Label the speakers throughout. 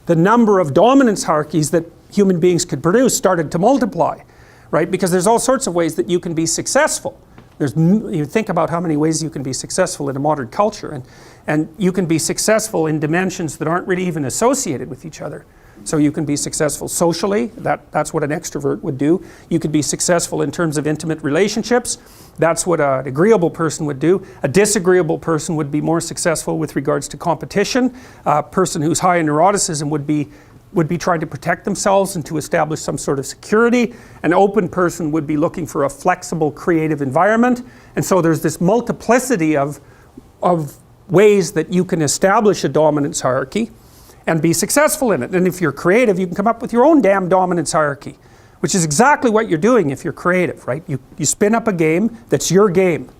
Speaker 1: the number of dominance hierarchies that human beings could produce started to multiply, right? Because there's all sorts of ways that you can be successful. You think about how many ways you can be successful in a modern culture, and you can be successful in dimensions that aren't really even associated with each other. So you can be successful socially, that's what an extrovert would do. You could be successful in terms of intimate relationships, that's what an agreeable person would do. A disagreeable person would be more successful with regards to competition. A person who's high in neuroticism would be trying to protect themselves and to establish some sort of security. An open person would be looking for a flexible, creative environment. And so there's this multiplicity of ways that you can establish a dominance hierarchy and be successful in it. And if you're creative, you can come up with your own damn dominance hierarchy, which is exactly what you're doing if you're creative, right? You spin up a game that's your game,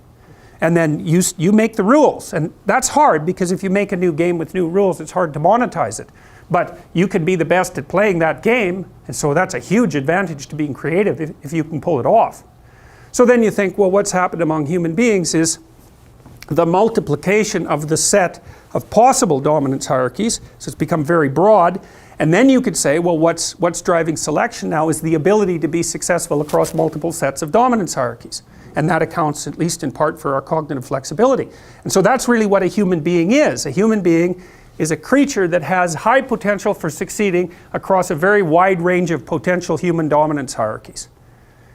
Speaker 1: and then you make the rules. And that's hard, because if you make a new game with new rules, it's hard to monetize it. But you can be the best at playing that game, and so that's a huge advantage to being creative if you can pull it off. So then you think, well, what's happened among human beings is the multiplication of the set of possible dominance hierarchies, so it's become very broad. And then you could say, well, what's driving selection now is the ability to be successful across multiple sets of dominance hierarchies. And that accounts, at least in part, for our cognitive flexibility. And so that's really what a human being is. A human being is a creature that has high potential for succeeding across a very wide range of potential human dominance hierarchies.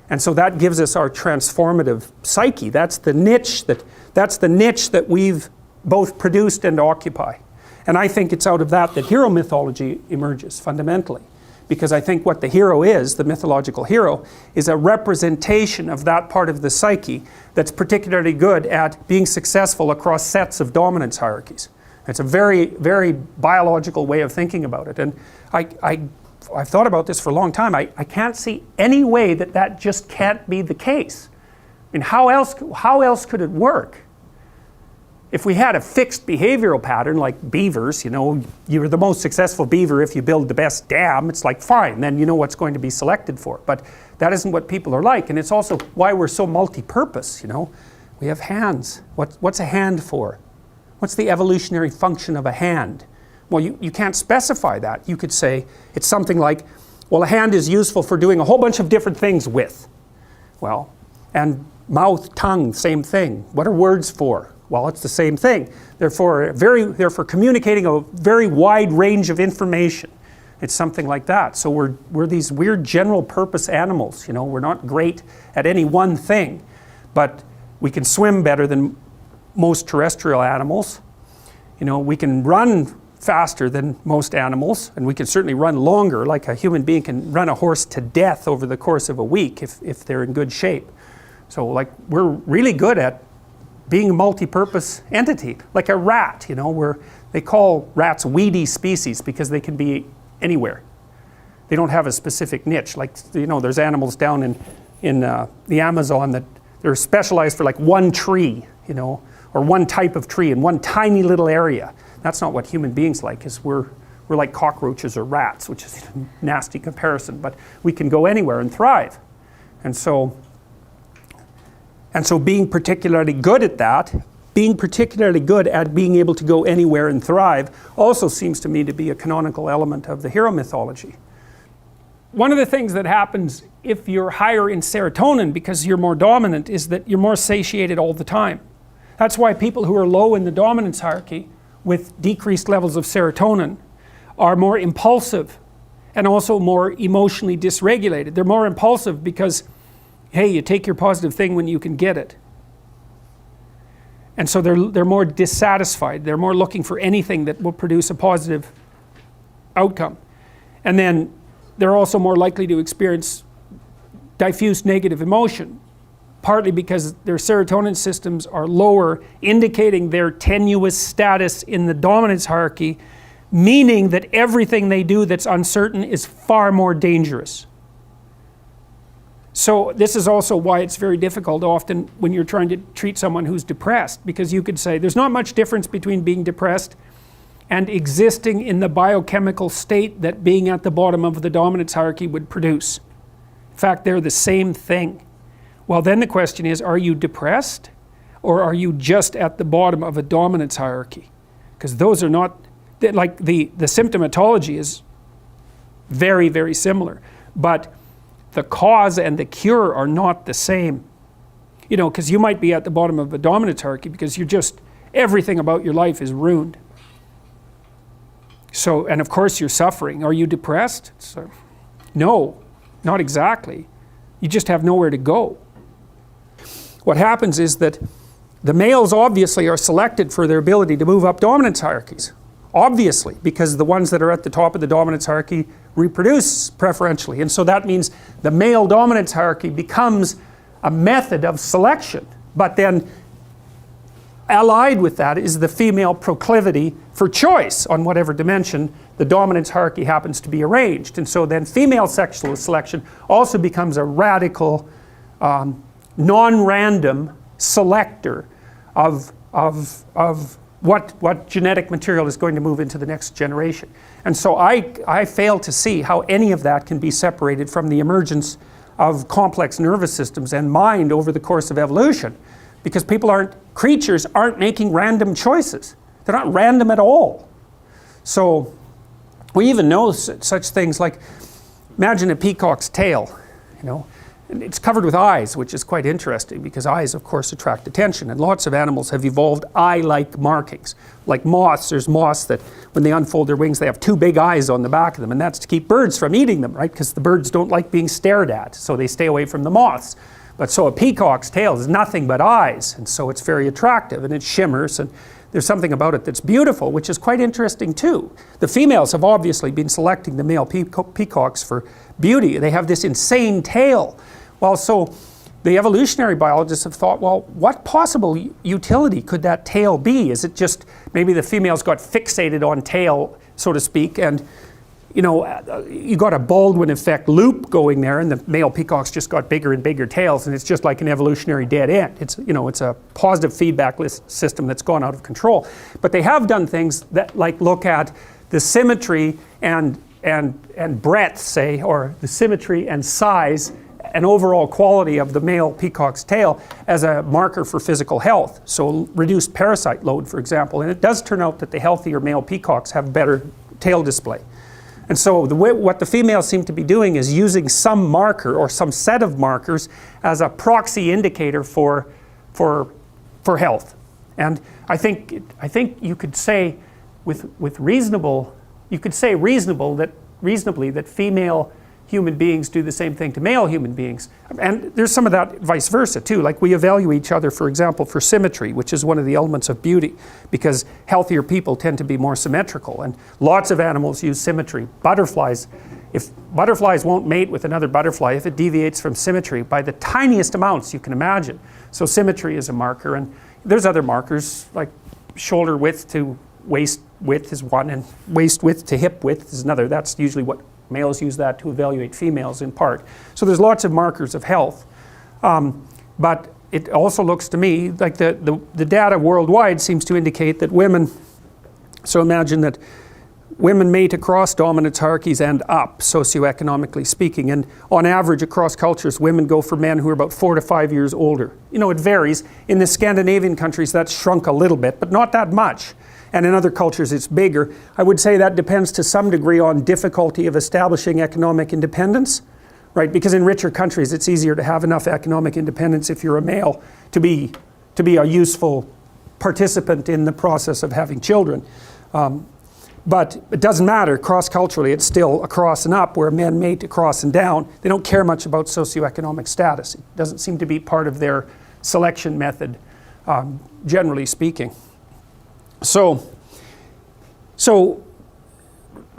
Speaker 1: And so that gives us our transformative psyche. That's the niche that we've both produced and occupy. And I think it's out of that hero mythology emerges fundamentally. Because I think what the hero is, the mythological hero, is a representation of that part of the psyche that's particularly good at being successful across sets of dominance hierarchies. It's a very, very biological way of thinking about it. And I've thought about this for a long time. I can't see any way that just can't be the case. I mean, how else could it work? If we had a fixed behavioral pattern like beavers, you're the most successful beaver if you build the best dam, it's like fine, then you know what's going to be selected for. But that isn't what people are like, and it's also why we're so multi-purpose, We have hands. What's a hand for? What's the evolutionary function of a hand? Well, you can't specify that. You could say it's something like, well, a hand is useful for doing a whole bunch of different things with. Well, and mouth, tongue, same thing. What are words for? Well, it's the same thing. They're for communicating a very wide range of information. It's something like that. So we're these weird general purpose animals. We're not great at any one thing, but we can swim better than most terrestrial animals. We can run faster than most animals, and we can certainly run longer. Like a human being can run a horse to death over the course of a week if they're in good shape. So we're really good at being a multi-purpose entity, like a rat, they call rats weedy species because they can be anywhere. They don't have a specific niche. There's animals down in the Amazon that they're specialized for one tree, or one type of tree in one tiny little area. That's not what human beings like, is we're like cockroaches or rats, which is a nasty comparison, but we can go anywhere and thrive. And so being particularly good at that, being particularly good at being able to go anywhere and thrive, also seems to me to be a canonical element of the hero mythology. One of the things that happens if you're higher in serotonin because you're more dominant is that you're more satiated all the time. That's why people who are low in the dominance hierarchy with decreased levels of serotonin are more impulsive and also more emotionally dysregulated. They're more impulsive because hey, you take your positive thing when you can get it. And so they're more dissatisfied. They're more looking for anything that will produce a positive outcome. And then they're also more likely to experience diffuse negative emotion, partly because their serotonin systems are lower, indicating their tenuous status in the dominance hierarchy, meaning that everything they do that's uncertain is far more dangerous. So this is also why it's very difficult often when you're trying to treat someone who's depressed, because you could say there's not much difference between being depressed and existing in the biochemical state that being at the bottom of the dominance hierarchy would produce. In fact, they're the same thing. Well, then the question is, are you depressed or are you just at the bottom of a dominance hierarchy? Because those are not like the symptomatology is very, very similar, but the cause and the cure are not the same. You know, because you might be at the bottom of a dominance hierarchy because you're just, everything about your life is ruined. So, and of course you're suffering. Are you depressed? So, no, not exactly. You just have nowhere to go. What happens is that the males obviously are selected for their ability to move up dominance hierarchies. Obviously, because the ones that are at the top of the dominance hierarchy reproduce preferentially. And so that means the male dominance hierarchy becomes a method of selection. But then allied with that is the female proclivity for choice on whatever dimension the dominance hierarchy happens to be arranged. And so then female sexual selection also becomes a radical, non-random selector of what genetic material is going to move into the next generation. And so I fail to see how any of that can be separated from the emergence of complex nervous systems and mind over the course of evolution, because creatures aren't making random choices. They're not random at all. So we even know such things like, imagine a peacock's tail, you know. And it's covered with eyes, which is quite interesting because eyes, of course, attract attention. And lots of animals have evolved eye-like markings. Like moths, there's moths that when they unfold their wings, they have two big eyes on the back of them. And that's to keep birds from eating them, right? Because the birds don't like being stared at, so they stay away from the moths. But so a peacock's tail is nothing but eyes. And so it's very attractive and it shimmers. And there's something about it that's beautiful, which is quite interesting too. The females have obviously been selecting the male peacocks for beauty. They have this insane tail. Well, so the evolutionary biologists have thought, well, what possible utility could that tail be? Is it just maybe the females got fixated on tail, so to speak, and you know, you got a Baldwin effect loop going there, and the male peacocks just got bigger and bigger tails, and it's just like an evolutionary dead end. It's, you know, it's a positive feedback system that's gone out of control. But they have done things that like look at the symmetry and breadth, say, or the symmetry and size and overall quality of the male peacock's tail as a marker for physical health. So reduced parasite load, for example. And it does turn out that the healthier male peacocks have better tail display. And so what the females seem to be doing is using some marker or some set of markers as a proxy indicator for health. And I think you could say reasonably that female human beings do the same thing to male human beings. And there's some of that vice versa too. Like we evaluate each other, for example, for symmetry, which is one of the elements of beauty, because healthier people tend to be more symmetrical. And lots of animals use symmetry. Butterflies, if butterflies won't mate with another butterfly, if it deviates from symmetry by the tiniest amounts you can imagine. So symmetry is a marker. And there's other markers, like shoulder width to waist width is one, and waist width to hip width is another. That's usually what males use that to evaluate females in part. So there's lots of markers of health. But it also looks to me like the data worldwide seems to indicate that women, so imagine that women mate across dominance hierarchies and up, socioeconomically speaking. And on average, across cultures, women go for men who are about 4 to 5 years older. You know, it varies. In the Scandinavian countries, that's shrunk a little bit, but not that much. And in other cultures, it's bigger. I would say that depends to some degree on difficulty of establishing economic independence, right? Because in richer countries, it's easier to have enough economic independence if you're a male to be a useful participant in the process of having children. But it doesn't matter. Cross-culturally, it's still across and up, where men mate across and down. They don't care much about socioeconomic status. It doesn't seem to be part of their selection method, generally speaking. So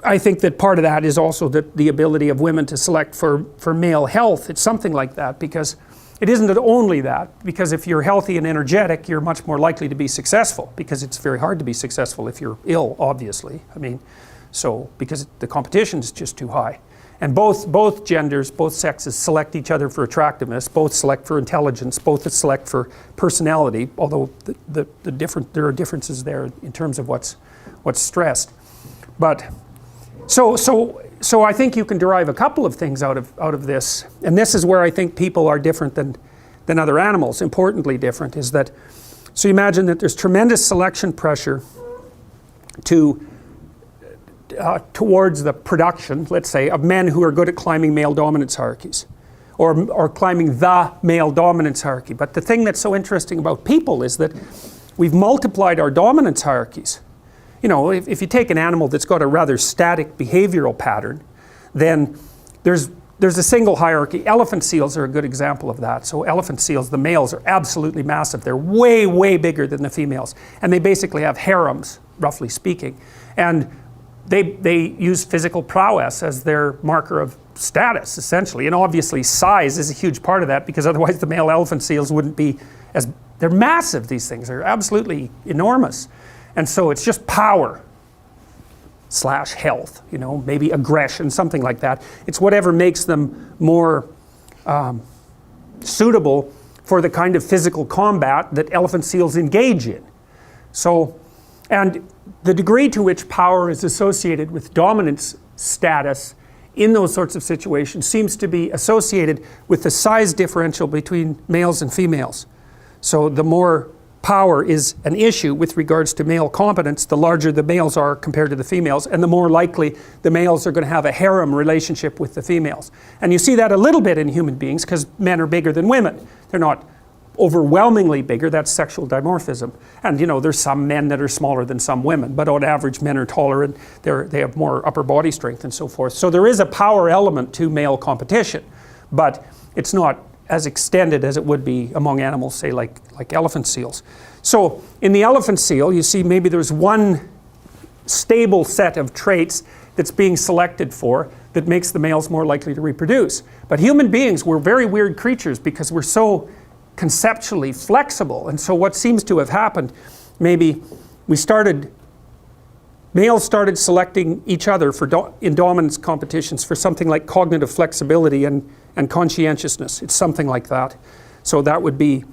Speaker 1: I think that part of that is also the ability of women to select for male health. It's something like that, because it isn't only that, because if you're healthy and energetic, you're much more likely to be successful, because it's very hard to be successful if you're ill, obviously. I mean, so because the competition is just too high. And both genders, both sexes select each other for attractiveness, both select for intelligence, both select for personality, although there are differences there in terms of what's stressed. But so I think you can derive a couple of things out of this, and this is where I think people are different than other animals. Importantly different is that, so you imagine that there's tremendous selection pressure to towards the production, let's say, of men who are good at climbing male dominance hierarchies, or climbing the male dominance hierarchy. But the thing that's so interesting about people is that we've multiplied our dominance hierarchies. You know, if you take an animal that's got a rather static behavioral pattern, then there's a single hierarchy. Elephant seals are a good example of that. So elephant seals, the males are absolutely massive. They're way, way bigger than the females. And they basically have harems, roughly speaking. And they use physical prowess as their marker of status, essentially. And obviously size is a huge part of that, because otherwise the male elephant seals wouldn't be as... They're massive, these things. They're absolutely enormous. And so it's just power / health, you know, maybe aggression, something like that. It's whatever makes them more suitable for the kind of physical combat that elephant seals engage in. So, and the degree to which power is associated with dominance status in those sorts of situations seems to be associated with the size differential between males and females. So the more power is an issue with regards to male competence, the larger the males are compared to the females, and the more likely the males are going to have a harem relationship with the females. And you see that a little bit in human beings, because men are bigger than women. They're not overwhelmingly bigger, that's sexual dimorphism. And you know, there's some men that are smaller than some women, but on average men are taller and they have more upper body strength and so forth. So there is a power element to male competition, but it's not as extended as it would be among animals, say like elephant seals. So in the elephant seal, you see maybe there's one stable set of traits that's being selected for that makes the males more likely to reproduce. But human beings, we're very weird creatures because we're so conceptually flexible. And so what seems to have happened, maybe males started selecting each other for in dominance competitions for something like cognitive flexibility and conscientiousness. It's something like that. So that would be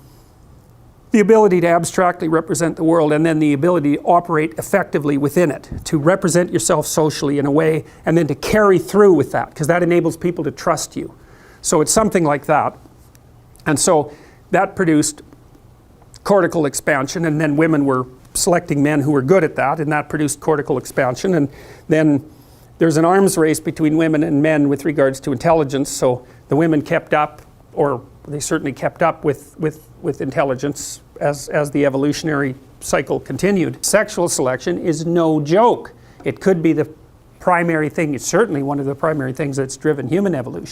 Speaker 1: the ability to abstractly represent the world, and then the ability to operate effectively within it, to represent yourself socially in a way, and then to carry through with that, because that enables people to trust you. So it's something like that. And so that produced cortical expansion, and then women were selecting men who were good at that, and that produced cortical expansion. And then there's an arms race between women and men with regards to intelligence. So the women kept up, or they certainly kept up with intelligence as the evolutionary cycle continued. Sexual selection is no joke. It could be the primary thing, it's certainly one of the primary things that's driven human evolution.